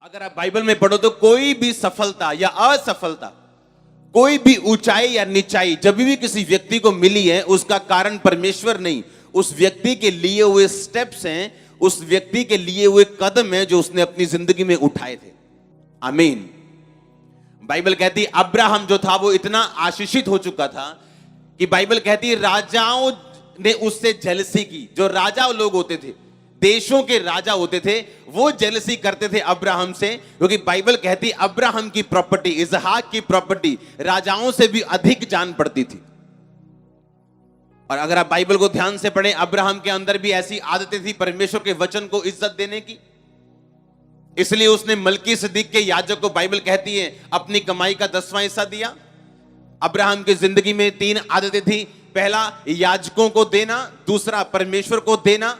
अगर आप बाइबल में पढ़ो तो कोई भी सफलता या असफलता, कोई भी ऊंचाई या नीचाई जब भी किसी व्यक्ति को मिली है, उसका कारण परमेश्वर नहीं, उस व्यक्ति के लिए हुए स्टेप्स हैं, उस व्यक्ति के लिए हुए कदम हैं जो उसने अपनी जिंदगी में उठाए थे। आमीन। बाइबल कहती अब्राहम जो था वो इतना आशीषित हो चुका था कि बाइबल कहती राजाओं ने उससे जेलसी की। जो राजा लोग होते थे, देशों के राजा होते थे, वो जेलसी करते थे अब्राहम से, क्योंकि बाइबल कहती अब्राहम की प्रॉपर्टी, इसहाक की प्रॉपर्टी राजाओं से भी अधिक जान पड़ती थी। और अगर आप बाइबल को ध्यान से पढ़ें, अब्राहम के अंदर भी ऐसी आदतें थी परमेश्वर के वचन को इज्जत देने की। इसलिए उसने मलकीसदीक के याजक को, बाइबल कहती है, अपनी कमाई का 10वां हिस्सा दिया। अब्राहम की जिंदगी में 3 आदतें थी। पहला याजकों को देना, दूसरा परमेश्वर को देना।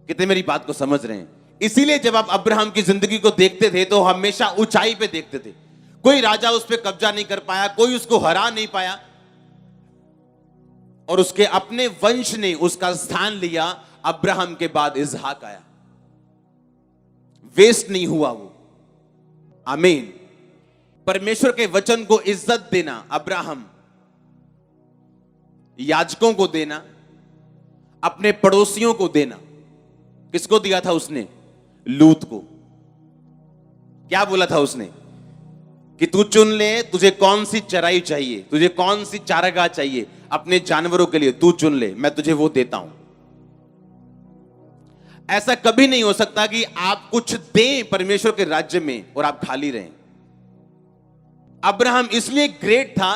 कितने मेरी बात को समझ रहे हैं? इसीलिए जब आप अब्राहम की जिंदगी को देखते थे तो हमेशा ऊंचाई पे देखते थे। कोई राजा उस पर कब्जा नहीं कर पाया, कोई उसको हरा नहीं पाया, और उसके अपने वंश ने उसका स्थान लिया। अब्राहम के बाद इसहाक आया, वेस्ट नहीं हुआ वो। आमीन। परमेश्वर के वचन को इज्जत देना, अब्राहम, याजकों को देना, अपने पड़ोसियों को देना। किसको दिया था उसने? लूत को। क्या बोला था उसने? कि तू चुन ले, तुझे कौन सी चराई चाहिए, तुझे कौन सी चारागाह चाहिए अपने जानवरों के लिए, तू चुन ले, मैं तुझे वो देता हूं। ऐसा कभी नहीं हो सकता कि आप कुछ दें परमेश्वर के राज्य में और आप खाली रहें। अब्राहम इसलिए ग्रेट था,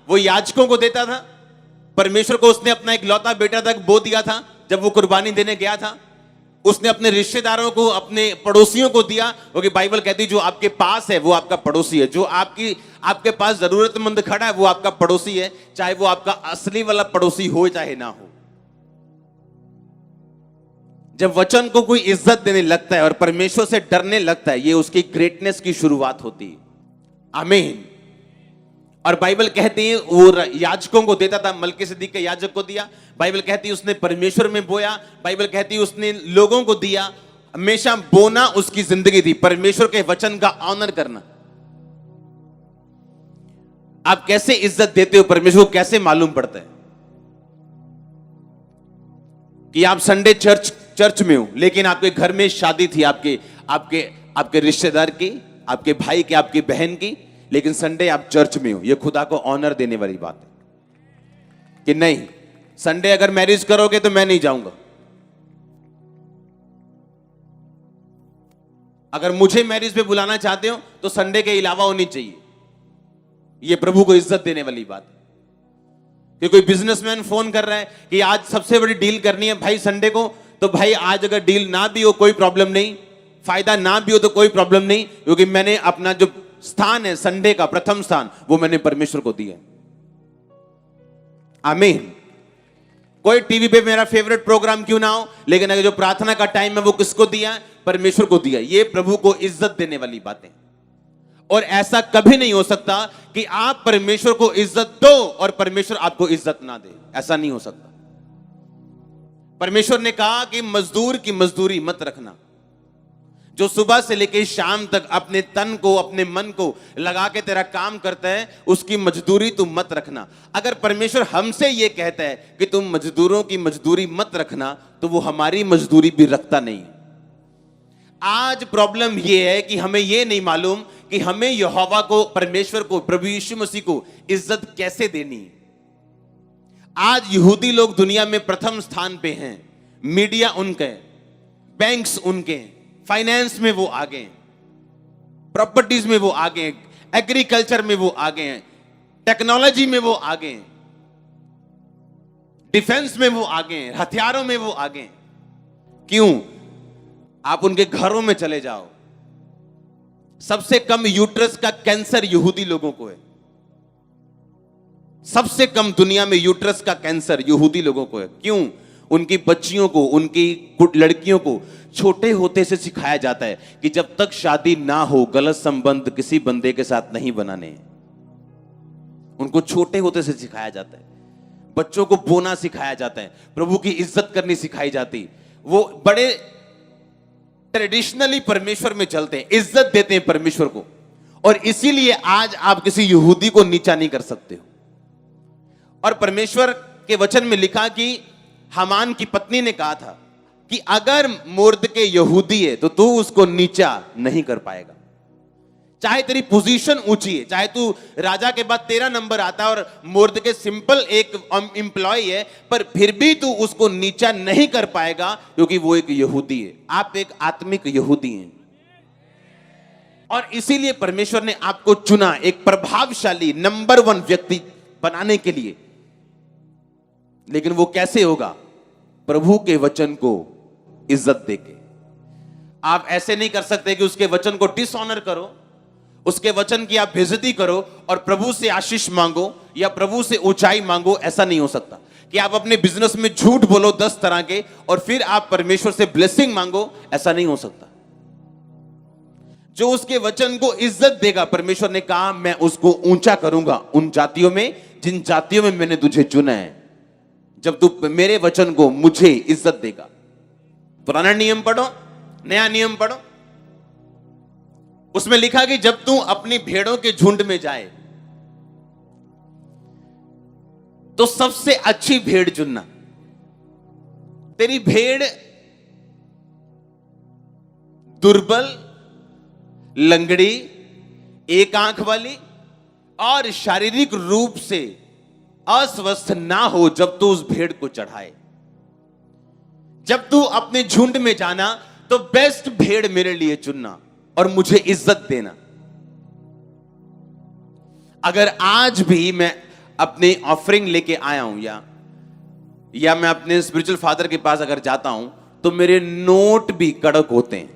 वो याजकों को देता था। परमेश्वर को उसने अपना एक लौता बेटा तक बो दिया था। जब वो कुर्बानी देने गया था, उसने अपने रिश्तेदारों को, अपने पड़ोसियों को दिया, क्योंकि बाइबल कहती जो आपके पास है वो आपका पड़ोसी है। जो आपके पास जरूरतमंद खड़ा है वो आपका पड़ोसी है, चाहे वो आपका असली वाला पड़ोसी हो चाहे ना हो। जब वचन को कोई इज्जत देने लगता है और परमेश्वर से डरने लगता है, ये उसकी ग्रेटनेस की शुरुआत होती है। आमीन। और बाइबल कहती है वो याजकों को देता था, मलकीसदीक के याजक को दिया। बाइबल कहती है उसने परमेश्वर में बोया। बाइबल कहती है उसने लोगों को दिया। हमेशा बोना उसकी जिंदगी थी, परमेश्वर के वचन का ऑनर करना। आप कैसे इज्जत देते हो परमेश्वर को कैसे मालूम पड़ता है? कि आप संडे चर्च में हो, लेकिन आपके घर में शादी थी आपके रिश्तेदार की, आपके भाई की, आपकी बहन की, लेकिन संडे आप चर्च में हो। यह खुदा को ऑनर देने वाली बात है कि नहीं, संडे अगर मैरिज करोगे तो मैं नहीं जाऊंगा। अगर मुझे मैरिज पे बुलाना चाहते हो तो संडे के अलावा होनी चाहिए। यह प्रभु को इज्जत देने वाली बात है। कि कोई बिजनेसमैन फोन कर रहा है कि आज सबसे बड़ी डील करनी है भाई संडे को, तो भाई आज अगर डील ना भी हो कोई प्रॉब्लम नहीं, फायदा ना भी हो तो कोई प्रॉब्लम नहीं, क्योंकि मैंने अपना जो स्थान है संडे का, प्रथम स्थान, वो मैंने परमेश्वर को दिया। आमीन। कोई टीवी पे मेरा फेवरेट प्रोग्राम क्यों ना हो, लेकिन अगर जो प्रार्थना का टाइम है वो किसको दिया? परमेश्वर को दिया। ये प्रभु को इज्जत देने वाली बातें। और ऐसा कभी नहीं हो सकता कि आप परमेश्वर को इज्जत दो और परमेश्वर आपको इज्जत ना दे। ऐसा नहीं हो सकता। परमेश्वर ने कहा कि मजदूर की मजदूरी मत रखना। जो सुबह से लेकर शाम तक अपने तन को, अपने मन को लगा के तेरा काम करता है, उसकी मजदूरी तुम मत रखना। अगर परमेश्वर हमसे यह कहता है कि तुम मजदूरों की मजदूरी मत रखना, तो वो हमारी मजदूरी भी रखता नहीं। आज प्रॉब्लम यह है कि हमें यह नहीं मालूम कि हमें यहोवा को, परमेश्वर को, प्रभु यीशु मसीह को इज्जत कैसे देनी है। आज यहूदी लोग दुनिया में प्रथम स्थान पे हैं। मीडिया उनके, बैंक्स उनके, फाइनेंस में वो आगे हैं, प्रॉपर्टीज में वो आगे हैं, एग्रीकल्चर में वो आगे हैं, टेक्नोलॉजी में वो आगे हैं, डिफेंस में वो आगे हैं, हथियारों में वो आगे हैं। क्यों? आप उनके घरों में चले जाओ, सबसे कम यूट्रस का कैंसर यहूदी लोगों को है। सबसे कम दुनिया में यूट्रस का कैंसर यहूदी लोगों को है। क्यों? उनकी बच्चियों को, उनकी लड़कियों को छोटे होते से सिखाया जाता है कि जब तक शादी ना हो गलत संबंध किसी बंदे के साथ नहीं बनाने। उनको छोटे होते से सिखाया जाता है। बच्चों को बोना सिखाया जाता है, प्रभु की इज्जत करनी सिखाई जाती। वो बड़े ट्रेडिशनली परमेश्वर में चलते हैं, इज्जत देते हैं परमेश्वर को, और इसीलिए आज आप किसी यहूदी को नीचा नहीं कर सकते हो। और परमेश्वर के वचन में लिखा कि हामान की पत्नी ने कहा था कि अगर मुर्दके यहूदी है तो तू उसको नीचा नहीं कर पाएगा। चाहे तेरी पोजीशन ऊंची है, चाहे तू राजा के बाद 13 नंबर आता है और मुर्दके सिंपल एक एम्प्लॉय है, पर फिर भी तू उसको नीचा नहीं कर पाएगा क्योंकि वो एक यहूदी है। आप एक आत्मिक यहूदी हैं और इसीलिए परमेश्वर ने आपको चुना एक प्रभावशाली नंबर 1 व्यक्ति बनाने के लिए। लेकिन वो कैसे होगा? प्रभु के वचन को इज्जत देके। आप ऐसे नहीं कर सकते कि उसके वचन को डिसऑनर करो, उसके वचन की आप बेइज्जती करो और प्रभु से आशीष मांगो या प्रभु से ऊंचाई मांगो। ऐसा नहीं हो सकता कि आप अपने बिजनेस में झूठ बोलो 10 तरह के और फिर आप परमेश्वर से ब्लेसिंग मांगो। ऐसा नहीं हो सकता। जो उसके वचन को इज्जत देगा, परमेश्वर ने कहा मैं उसको ऊंचा करूंगा उन जातियों में जिन जातियों में मैंने तुझे चुना है, जब तू मेरे वचन को मुझे इज्जत देगा। पुराना नियम पढ़ो, नया नियम पढ़ो, उसमें लिखा कि जब तू अपनी भेड़ों के झुंड में जाए तो सबसे अच्छी भेड़ चुनना। तेरी भेड़ दुर्बल, लंगड़ी, एक आंख वाली और शारीरिक रूप से अस्वस्थ ना हो जब तू उस भेड़ को चढ़ाए। जब तू अपने झुंड में जाना तो बेस्ट भेड़ मेरे लिए चुनना और मुझे इज्जत देना। अगर आज भी मैं अपनी ऑफरिंग लेके आया हूं या मैं अपने स्पिरिचुअल फादर के पास अगर जाता हूं तो मेरे नोट भी कड़क होते हैं।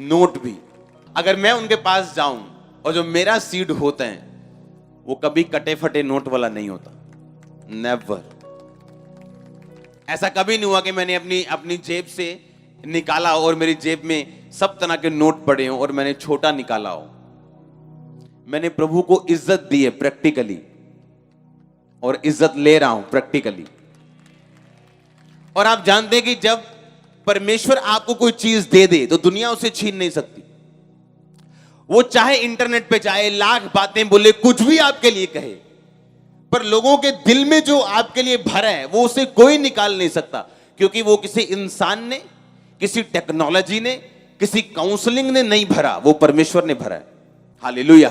नोट भी, अगर मैं उनके पास जाऊं और जो मेरा सीड होता है वो कभी कटे फटे नोट वाला नहीं होता। नेवर। ऐसा कभी नहीं हुआ कि मैंने अपनी जेब से निकाला और मेरी जेब में सब तरह के नोट पड़े हों और मैंने छोटा निकाला हो। मैंने प्रभु को इज्जत दी है प्रैक्टिकली और इज्जत ले रहा हूं प्रैक्टिकली। और आप जानते हैं कि जब परमेश्वर आपको कोई चीज दे दे तो दुनिया उसे छीन नहीं सकती। वो चाहे इंटरनेट पे चाहे लाख बातें बोले, कुछ भी आपके लिए कहे, पर लोगों के दिल में जो आपके लिए भरा है वो उसे कोई निकाल नहीं सकता, क्योंकि वो किसी इंसान ने, किसी टेक्नोलॉजी ने, किसी काउंसलिंग ने नहीं भरा, वो परमेश्वर ने भरा है। हालेलुया।